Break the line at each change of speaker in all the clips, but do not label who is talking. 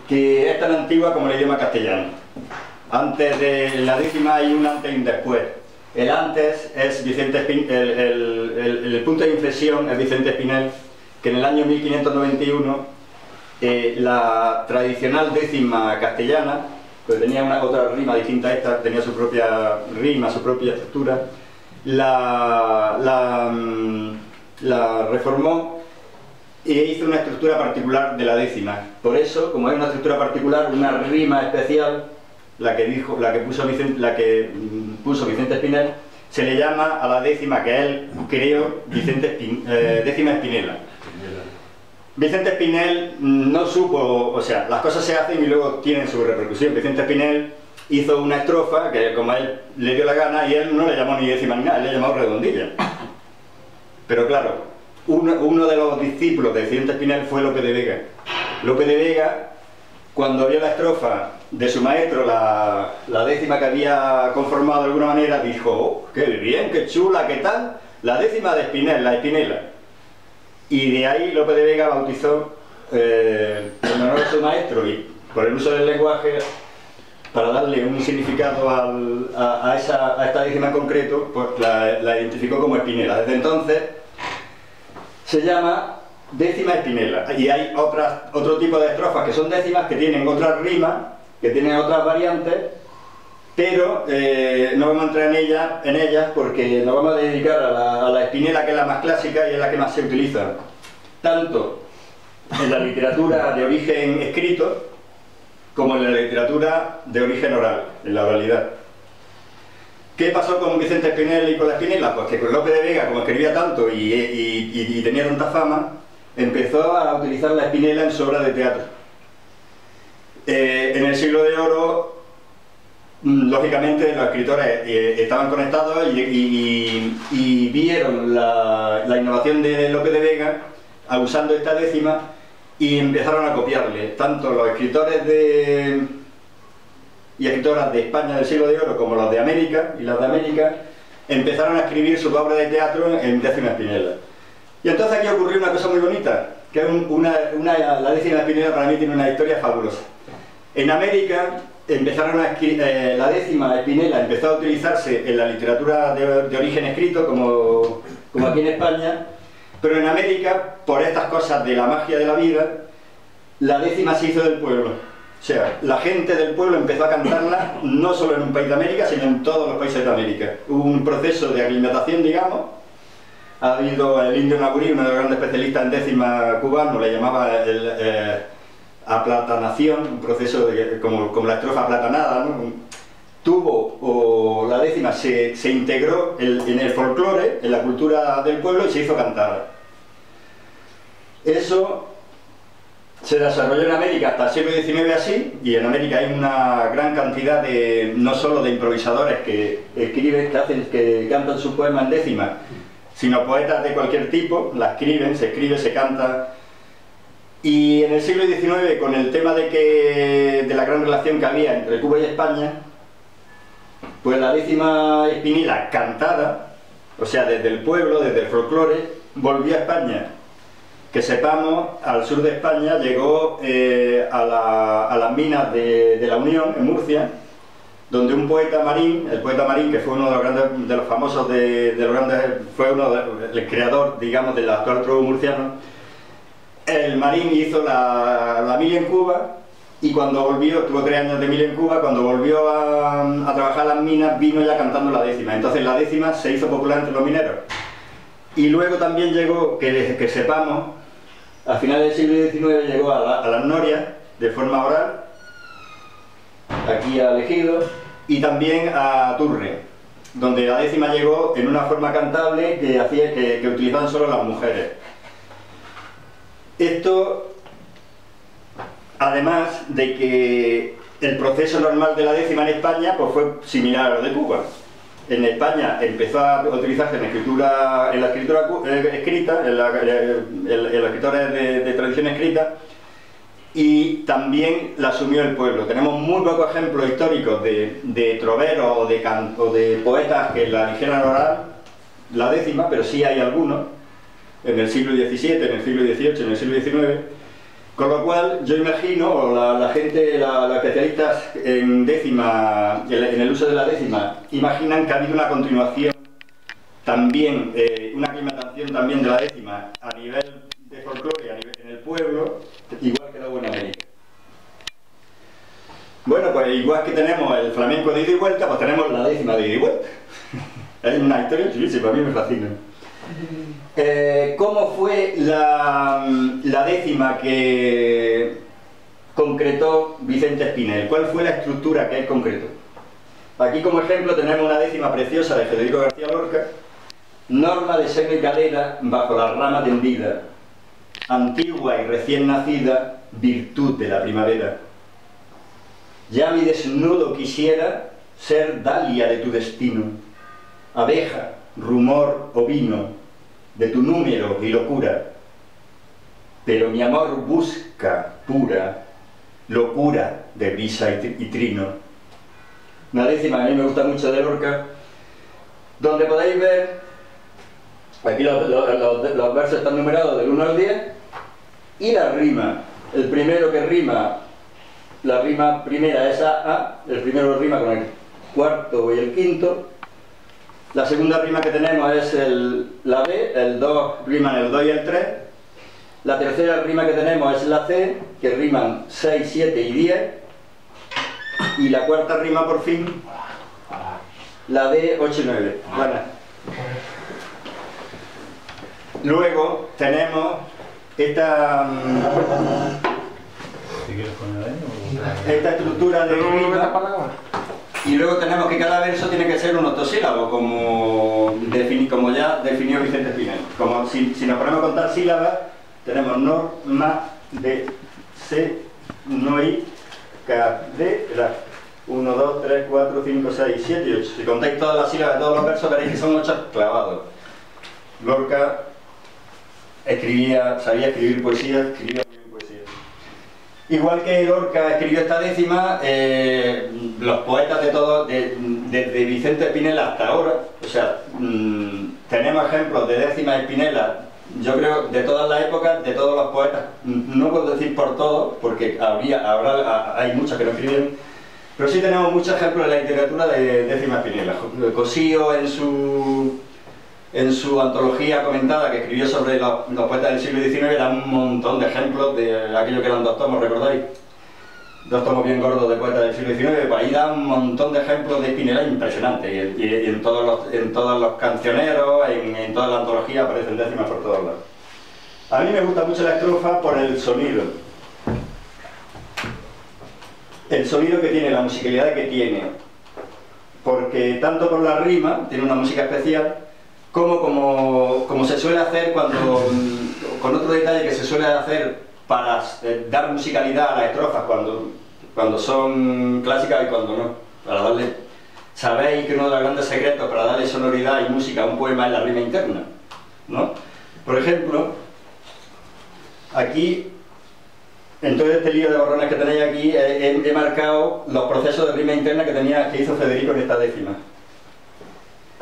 que es tan antigua como el idioma castellano. Antes de la décima hay un antes y un después. El antes es Vicente Espinel, el punto de inflexión es Vicente Espinel, que en el año 1591 la tradicional décima castellana, pues tenía otra rima distinta a esta, tenía su propia rima, su propia estructura, la reformó e hizo una estructura particular de la décima. Por eso, como es una estructura particular, una rima especial, la que puso Vicente Espinel, se le llama a la décima que él creó décima Espinela. Vicente Espinel no supo, o sea, las cosas se hacen y luego tienen su repercusión. Vicente Espinel hizo una estrofa que, como a él le dio la gana, y él no le llamó ni décima ni nada, él le llamó redondilla. Pero claro, uno de los discípulos de Vicente Espinel fue Lope de Vega. Lope de Vega, cuando vio la estrofa de su maestro, la décima que había conformado de alguna manera, dijo: oh, qué bien, qué chula, qué tal, la décima de Espinel, la Espinela. Y de ahí Lope de Vega bautizó, en honor a su maestro y por el uso del lenguaje, para darle un significado a esta décima en concreto, pues la identificó como Espinela. Desde entonces se llama décima Espinela. Y hay otro tipo de estrofas que son décimas, que tienen otras rimas, que tienen otras variantes, pero no vamos a entrar en ellas porque nos vamos a dedicar a la Espinela, que es la más clásica y es la que más se utiliza, tanto en la literatura de origen escrito como en la literatura de origen oral, en la oralidad. ¿Qué pasó con Vicente Espinel y con la Espinela? Pues que con Lope de Vega, como escribía tanto y tenía tanta fama, empezó a utilizar la Espinela en su obra de teatro. En el Siglo de Oro, lógicamente los escritores estaban conectados y vieron la innovación de Lope de Vega usando esta décima y empezaron a copiarle, tanto los escritores y escritoras de España del Siglo de Oro como los de América y las de América empezaron a escribir su obra de teatro en décima Espinela. Y entonces aquí ocurrió una cosa muy bonita, que es la décima Espinela para mí tiene una historia fabulosa. En América empezaron a escribir, la décima Espinela empezó a utilizarse en la literatura de origen escrito, como aquí en España, pero en América, por estas cosas de la magia de la vida, la décima se hizo del pueblo. O sea, la gente del pueblo empezó a cantarla no solo en un país de América, sino en todos los países de América. Hubo un proceso de aclimatación, digamos. Ha habido el indio Nagurí, uno de los grandes especialistas en décima cubano, le llamaba aplatanación, un proceso como la estrofa aplatanada, ¿no? La décima se integró en el folclore, en la cultura del pueblo, y se hizo cantar. Eso se desarrolló en América hasta el siglo XIX así, y en América hay una gran cantidad no solo de improvisadores que escriben, que cantan sus poemas en décima, sino poetas de cualquier tipo, la escriben, se canta. Y en el siglo XIX, con el tema de la gran relación que había entre Cuba y España, pues la décima Espinela cantada, o sea, desde el pueblo, desde el folclore, volvió a España. Que sepamos, al sur de España llegó a las minas de la Unión, en Murcia, donde un poeta marín, el poeta Marín, que fue uno de los famosos, fue el creador, digamos, del actual trova murciano, el Marín hizo la mili en Cuba, y cuando volvió, tuvo 3 años de mili en Cuba, cuando volvió a trabajar las minas, vino ya cantando la décima. Entonces la décima se hizo popular entre los mineros. Y luego también llegó, que sepamos, a finales del siglo XIX llegó a las norias, de forma oral, aquí a Ejido, y también a Turre, donde la décima llegó en una forma cantable que utilizaban solo las mujeres. Esto, además de que el proceso normal de la décima en España pues fue similar a lo de Cuba. En España empezó a utilizarse en la escritura escrita, en los escritores de tradición escrita, y también la asumió el pueblo. Tenemos muy pocos ejemplos históricos de troveros o de poetas que la dijeran oral, la décima, pero sí hay algunos, en el siglo XVII, en el siglo XVIII, en el siglo XIX, Con lo cual, yo imagino, o la gente, los especialistas en décima, en el uso de la décima, imaginan que ha habido una continuación también, una aclimatación también de la décima a nivel de folclore, a nivel en el pueblo, igual que la buena América. Bueno, pues igual que tenemos el flamenco de ida y vuelta, pues tenemos la décima de ida y vuelta. Es una historia chulísima, a mí me fascina. ¿Cómo fue la décima que concretó Vicente Espinel? ¿Cuál fue la estructura que él concretó? Aquí como ejemplo tenemos una décima preciosa de Federico García Lorca: norma de seno y cadera bajo la rama tendida, antigua y recién nacida, virtud de la primavera. Ya mi desnudo quisiera ser dalia de tu destino, abeja, rumor o vino de tu número y locura, pero mi amor busca pura locura de brisa y trino. Una décima, a mí me gusta mucho de Lorca, donde podéis ver, aquí los versos están numerados del 1 al 10, y la rima. El primero que rima, la rima primera es A, el primero rima con el cuarto y el quinto. La segunda rima que tenemos es la B, el 2 riman el 2 y el 3. La tercera rima que tenemos es la C, que riman 6, 7 y 10. Y la cuarta rima por fin, la D, 8 y 9. Bueno. Luego tenemos esta estructura de rima. Y luego tenemos que cada verso tiene que ser un octosílabo, como ya definió Vicente Espinel. Como si nos ponemos a contar sílabas, tenemos no, ma, de, se, no, i, ca, de, ra. 1, 2, 3, 4, 5, 6, 7 y 8. Si contáis todas las sílabas de todos los versos, veréis que son 8 clavados. Lorca sabía escribir poesía, escribía muy bien poesía. Igual que Lorca escribió esta décima, los poetas de todos, desde Vicente Espinel hasta ahora, o sea, tenemos ejemplos de décimas Espinela, yo creo, de todas las épocas, de todos los poetas. No puedo decir por todos, porque hay muchos que no escribieron, pero sí tenemos muchos ejemplos en la literatura de décima Espinela. Cosío, en su antología comentada que escribió sobre los poetas del siglo XIX, da un montón de ejemplos de aquello que eran 2 tomos, ¿recordáis? 2 tomos bien gordos de poetas del siglo XIX, pues ahí da un montón de ejemplos de Espinela impresionantes, y en todos los cancioneros, en toda la antología aparecen décimas por todos lados. A mí me gusta mucho la estrofa por el sonido. El sonido que tiene, la musicalidad que tiene, porque tanto por la rima, tiene una música especial, como se suele hacer con otro detalle que se suele hacer para dar musicalidad a las estrofas cuando son clásicas y cuando no, para darle, sabéis que uno de los grandes secretos para darle sonoridad y música a un poema es la rima interna, ¿no? Por ejemplo, aquí, en todo este lío de borrones que tenéis aquí, he marcado los procesos de rima interna que hizo Federico en esta décima.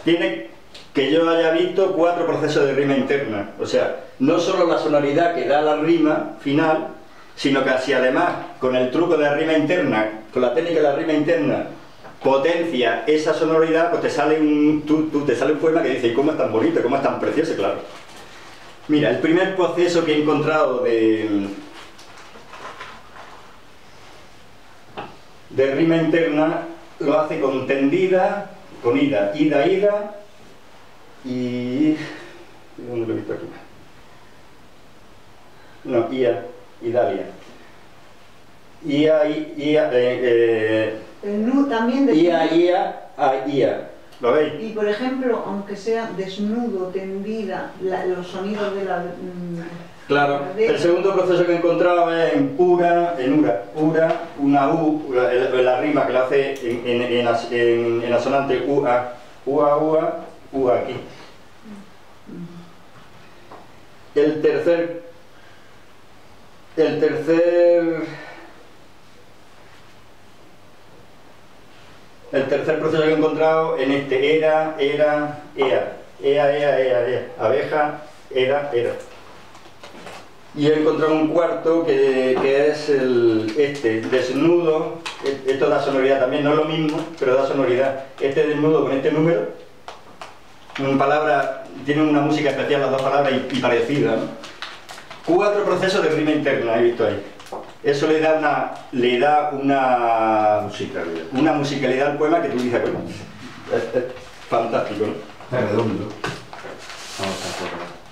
Tiene que yo haya visto 4 procesos de rima interna, o sea, no solo la sonoridad que da la rima final, sino que si además con el truco de la rima interna, con la técnica de la rima interna, potencia esa sonoridad, pues te sale un poema que dice, ¿y cómo es tan bonito, cómo es tan precioso? Claro. Mira, el primer proceso que he encontrado de rima interna lo hace con tendida, con ida, ida, y... ¿dónde lo he visto aquí? No, ia, idalia. Ia,
el nu también de
ia, ¿lo veis?
Y por ejemplo, aunque sea desnudo, tendida, los sonidos de la...
Claro, el segundo proceso que he encontrado es en ura, una U, la rima que la hace en la sonante ua, aquí. El tercer proceso que he encontrado en este era, ea, abeja, era. Y he encontrado un cuarto que es este, desnudo. Esto da sonoridad también, no es lo mismo, pero da sonoridad. Este desnudo con este número, tienen una música especial las dos palabras y parecida, ¿no? 4 procesos de rima interna he visto ahí. Eso le da una musicalidad al poema que tú dices, bueno, es fantástico, ¿no?
Es redondo.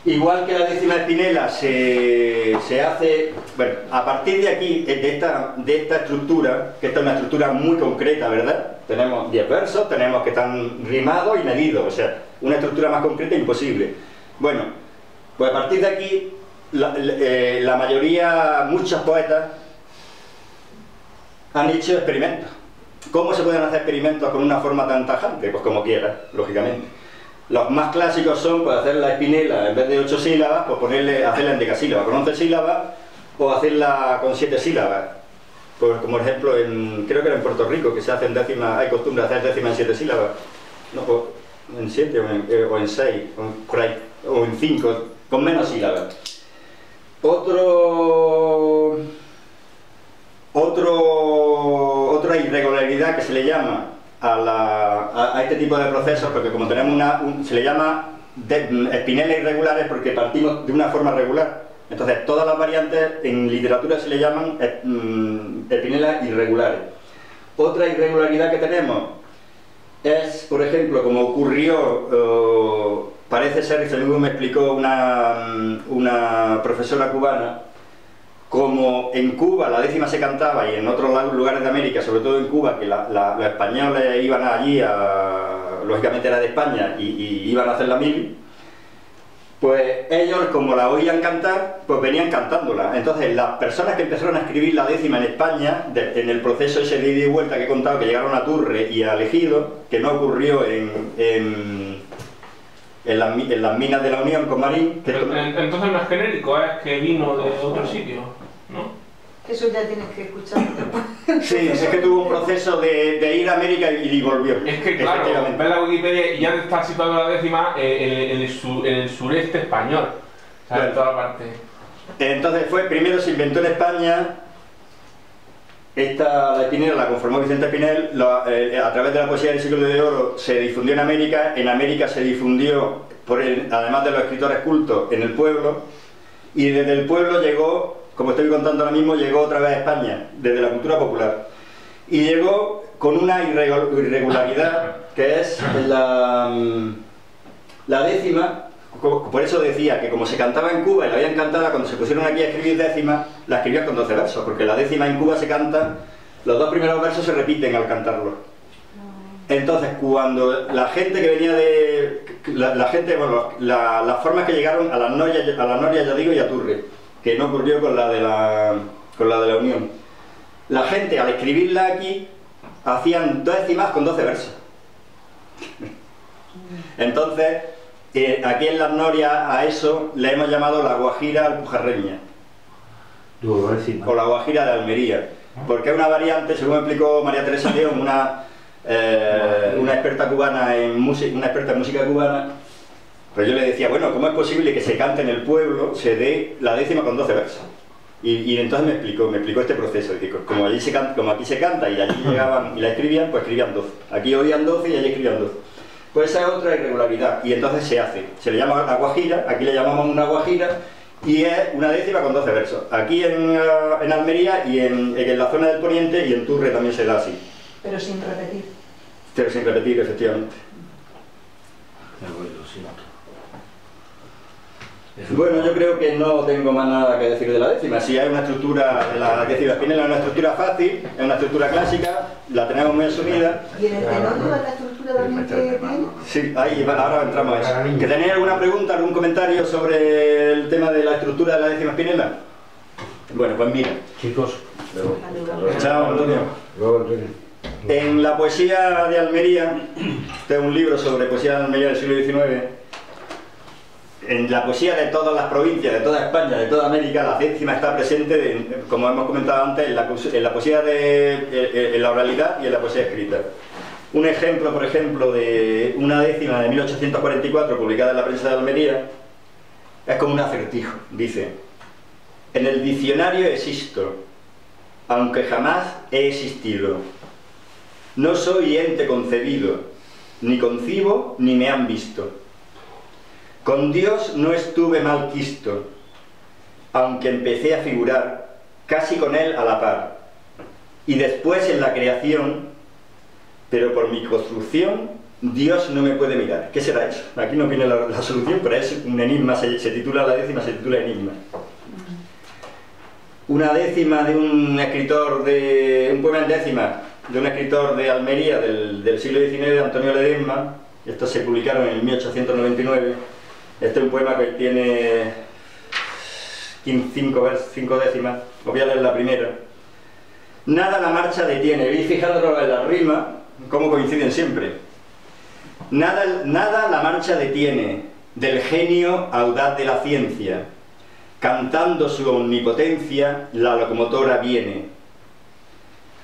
Igual que la décima espinela se hace, bueno, a partir de aquí, de esta estructura, que esta es una estructura muy concreta, ¿verdad? Tenemos 10 versos, tenemos que están rimados y medidos, o sea, una estructura más concreta imposible. Bueno, pues a partir de aquí, la mayoría, muchos poetas han hecho experimentos. ¿Cómo se pueden hacer experimentos con una forma tan tajante? Pues como quieras, lógicamente. Los más clásicos son pues, hacer la espinela en vez de 8 sílabas, pues hacerla en decasílabas con 11 sílabas o hacerla con 7 sílabas. Pues, como ejemplo, creo que era en Puerto Rico que se hacen décimas, hay costumbre de hacer décimas en 7 sílabas. No, o en 7 o en 6, o en 5, con menos sílabas. Otra irregularidad que se le llama a este tipo de procesos, porque como tenemos se le llama espinelas irregulares porque partimos de una forma regular. Entonces todas las variantes en literatura se le llaman espinelas irregulares. Otra irregularidad que tenemos es, por ejemplo, como ocurrió, parece ser, según me explicó una profesora cubana, como en Cuba la décima se cantaba y en otros lugares de América, sobre todo en Cuba, que los españoles iban allí, lógicamente era de España, y iban a hacer la mili, pues ellos, como la oían cantar, pues venían cantándola. Entonces las personas que empezaron a escribir la décima en España, en el proceso ese de ida y vuelta que he contado, que llegaron a Turre y a Ejido, que no ocurrió en las minas de la Unión con Marín.
Entonces no es genérico, es que vino de otro sitio, ¿no?
Eso ya tienes que escuchar.
Sí, es que tuvo un proceso de ir a América y volvió.
Es que claro, ves la Wikipedia y ya está situada la décima en el sureste español, o sea, en toda la parte.
Entonces primero se inventó en España. La espinela la conformó Vicente Espinel, a través de la poesía del siglo de oro se difundió en América se difundió, además de los escritores cultos, en el pueblo, y desde el pueblo llegó, como estoy contando ahora mismo, llegó otra vez a España, desde la cultura popular, y llegó con una irregularidad, que es la décima. Por eso decía que como se cantaba en Cuba y la habían cantada, cuando se pusieron aquí a escribir décimas, la escribían con 12 versos, porque la décima en Cuba se canta, los 2 primeros versos se repiten al cantarlo. Entonces, cuando la gente que venía las formas que llegaron a las Norias, ya digo, y a Turre, que no ocurrió con la de la Unión. La gente, al escribirla aquí, hacían décimas con 12 versos. Entonces, aquí en las Norias a eso le hemos llamado la guajira alpujarreña, o la guajira de Almería, porque es una variante, según me explicó María Teresa León, una experta cubana una experta en música cubana. Pues yo le decía, bueno, ¿cómo es posible que se cante en el pueblo, se dé la décima con 12 versos? Y entonces me explicó este proceso. Como aquí se canta y allí llegaban y la escribían, pues escribían 12. Aquí oían 12 y allí escribían 12. Pues esa es otra irregularidad, y entonces se le llama la guajira, aquí le llamamos una guajira, y es una décima con 12 versos. Aquí en Almería y en la zona del poniente y en Turre también se da así.
Pero sin repetir.
Pero sin repetir, efectivamente. Bueno, yo creo que no tengo más nada que decir de la décima. Si hay una estructura, la décima espinela es una estructura fácil, es una estructura clásica, la tenemos muy asumida.
¿Y en el tenor toda la estructura también que tiene?
Sí, ahí, ahora entramos a eso. ¿Que tenéis alguna pregunta, algún comentario sobre el tema de la estructura de la décima espinela? Bueno, pues mira.
Chicos,
Chao, Antonio. En la poesía de Almería, este es un libro sobre poesía de Almería del siglo XIX. En la poesía de todas las provincias, de toda España, de toda América, la décima está presente, como hemos comentado antes, en la poesía en la oralidad y en la poesía escrita. Un ejemplo, por ejemplo, de una décima de 1844, publicada en la prensa de Almería, es como un acertijo. Dice: En el diccionario existo, aunque jamás he existido. No soy ente concebido, ni concibo ni me han visto. Con Dios no estuve mal quisto, aunque empecé a figurar casi con Él a la par. Y después en la creación, pero por mi construcción, Dios no me puede mirar. ¿Qué será eso? Aquí no viene la solución, pero es un enigma, se titula la décima, se titula Enigma. Una décima de un escritor un poema en décima, de un escritor de Almería del siglo XIX, Antonio Ledesma. Estos se publicaron en 1899. Este es un poema que tiene 5 décimas. Os voy a leer la primera. Nada la marcha detiene. ¿Veis? Fijaros en la rima, cómo coinciden siempre. Nada la marcha detiene del genio audaz de la ciencia. Cantando su omnipotencia, la locomotora viene.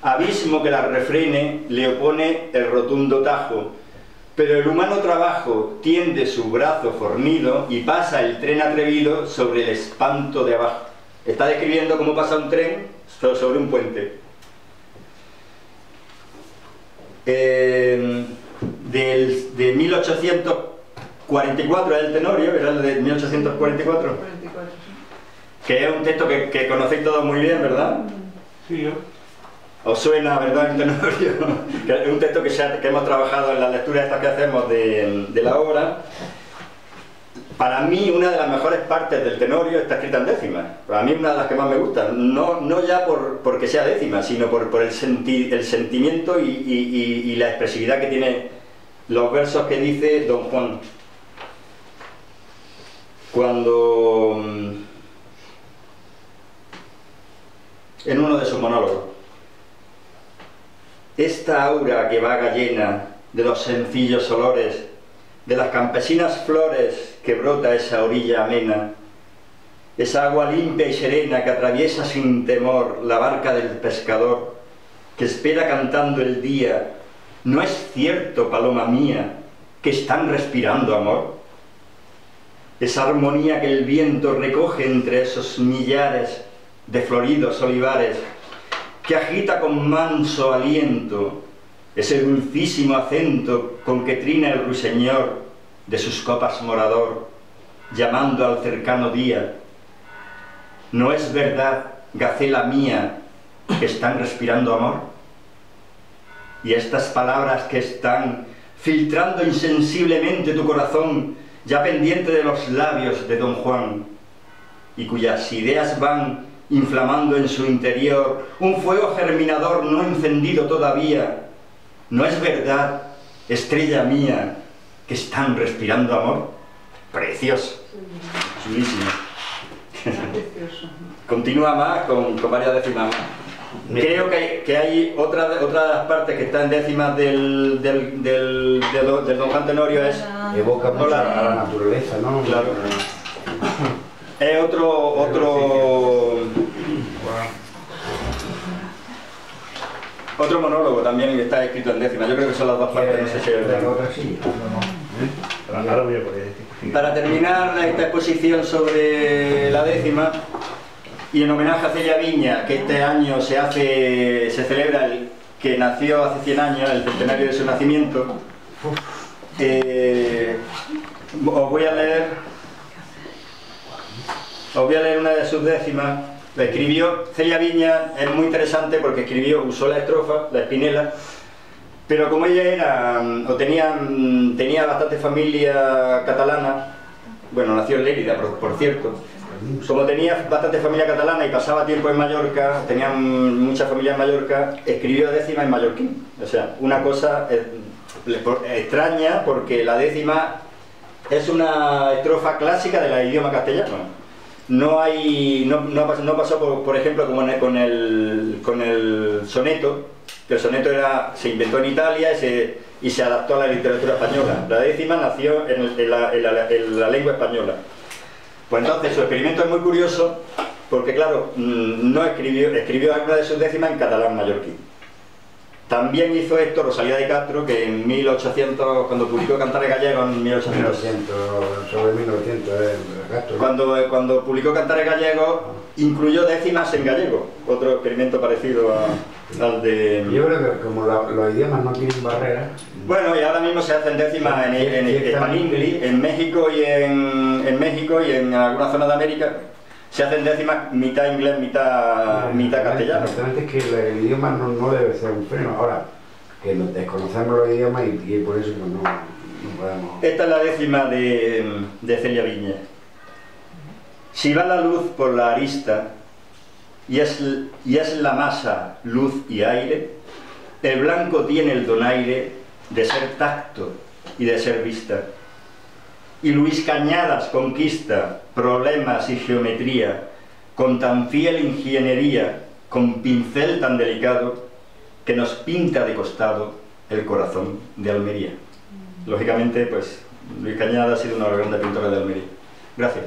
Abismo que la refrene le opone el rotundo tajo, pero el humano trabajo tiende su brazo fornido y pasa el tren atrevido sobre el espanto de abajo. Está describiendo cómo pasa un tren sobre un puente. De 1844 es el Tenorio, era el de 1844.
44, sí.
Que es un texto que conocéis todos muy bien, ¿verdad?
Sí, yo.
¿Os suena, verdad, el Tenorio? Que es un texto que hemos trabajado en las lecturas estas que hacemos de la obra. Para mí, una de las mejores partes del Tenorio está escrita en décima. Para mí, una de las que más me gusta. No ya porque sea décima, sino por el sentimiento y la expresividad que tiene los versos que dice Don Juan. Cuando... en uno de sus monólogos. Esta aura que vaga llena de los sencillos olores, de las campesinas flores que brota esa orilla amena, esa agua limpia y serena que atraviesa sin temor la barca del pescador, que espera cantando el día, ¿no es cierto, paloma mía, que están respirando amor? Esa armonía que el viento recoge entre esos millares de floridos olivares, que agita con manso aliento ese dulcísimo acento con que trina el ruiseñor de sus copas morador, llamando al cercano día. ¿No es verdad, gacela mía, que están respirando amor? Y estas palabras que están filtrando insensiblemente tu corazón, ya pendiente de los labios de Don Juan, y cuyas ideas van inflamando en su interior un fuego germinador no encendido todavía. ¿No es verdad, estrella mía, que están respirando amor? Precioso, chulísimo.
Precioso.
Continúa más con varias décimas más. Creo que hay otra de las partes que está en décimas del Don Juan Tenorio es...
Evoca mucho a la naturaleza, ¿no?
Claro. Es otro monólogo también que está escrito en décima. Yo creo que son las dos partes, no sé si es verdad. Para terminar esta exposición sobre la décima, y en homenaje a Celia Viña, que este año se celebra que nació hace 100 años, el centenario de su nacimiento, os voy a leer una de sus décimas. La escribió Celia Viña, es muy interesante porque usó la estrofa, la espinela, pero como ella tenía bastante familia catalana, bueno, nació en Lérida, por cierto, como tenía bastante familia catalana y pasaba tiempo en Mallorca, tenía mucha familia en Mallorca, escribió décima en mallorquín. O sea, una cosa extraña, porque la décima es una estrofa clásica del idioma castellano. No pasó por ejemplo como con el soneto, que el soneto se inventó en Italia y se adaptó a la literatura española. La décima nació en la lengua española. Pues entonces su experimento es muy curioso porque, claro, no escribió alguna de sus décimas en catalán mallorquín. También hizo esto Rosalía de Castro, que en 1800, cuando publicó Cantares Gallegos en 1800,
sobre 1900, Castro.
cuando publicó Cantares Gallegos, incluyó décimas en gallego, otro experimento parecido al de...
Yo creo que como los idiomas no tienen barreras...
Bueno, y ahora mismo se hacen décimas en Hispaningli, en México y en algunas zonas de América. Se hacen décimas mitad inglés, mitad castellano.
Exactamente, es que el idioma no debe ser un freno. Ahora, que desconocemos los idiomas y por eso no podemos...
Esta es la décima de Celia Viñez. Si va la luz por la arista y es la masa luz y aire, el blanco tiene el donaire de ser tacto y de ser vista. Y Luis Cañadas conquista problemas y geometría con tan fiel ingeniería, con pincel tan delicado, que nos pinta de costado el corazón de Almería. Lógicamente, pues, Luis Cañadas ha sido uno de los grandes pintores de Almería. Gracias.